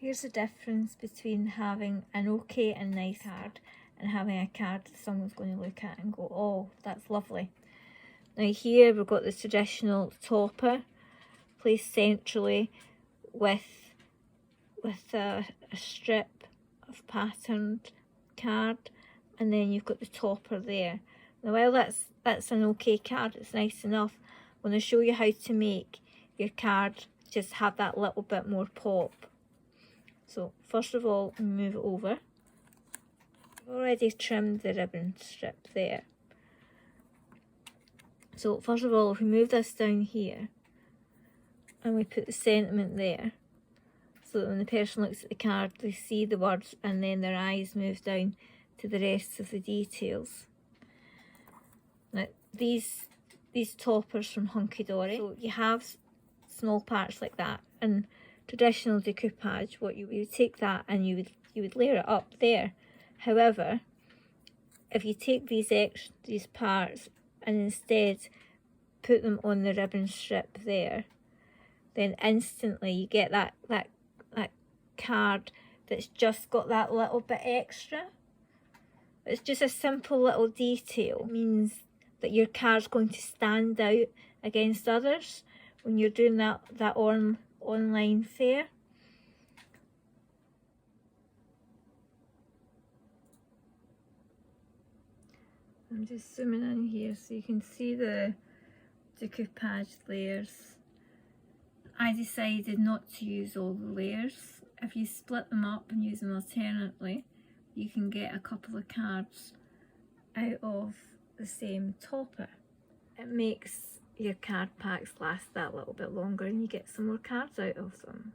Here's the difference between having an okay and nice card and having a card that someone's going to look at and go, oh, that's lovely. Now here we've got the traditional topper placed centrally with a strip of patterned card, and then you've got the topper there. Now while that's an okay card, it's nice enough, when I show you how to make your card just have that little bit more pop. So first of all, move it over. I've already trimmed the ribbon strip there. So first of all, if we move this down here and we put the sentiment there, so that when the person looks at the card, they see the words and then their eyes move down to the rest of the details. Now these toppers from Hunky Dory, so you have small parts like that, and traditional decoupage, what you would take that and you would layer it up there. However, if you take these parts and instead put them on the ribbon strip there, then instantly you get that card that's just got that little bit extra. It's just a simple little detail. It means that your card's going to stand out against others when you're doing that online fair. I'm just zooming in here so you can see the decoupage layers. I decided not to use all the layers. If you split them up and use them alternately, you can get a couple of cards out of the same topper. It makes your card packs last that little bit longer and you get some more cards out of them.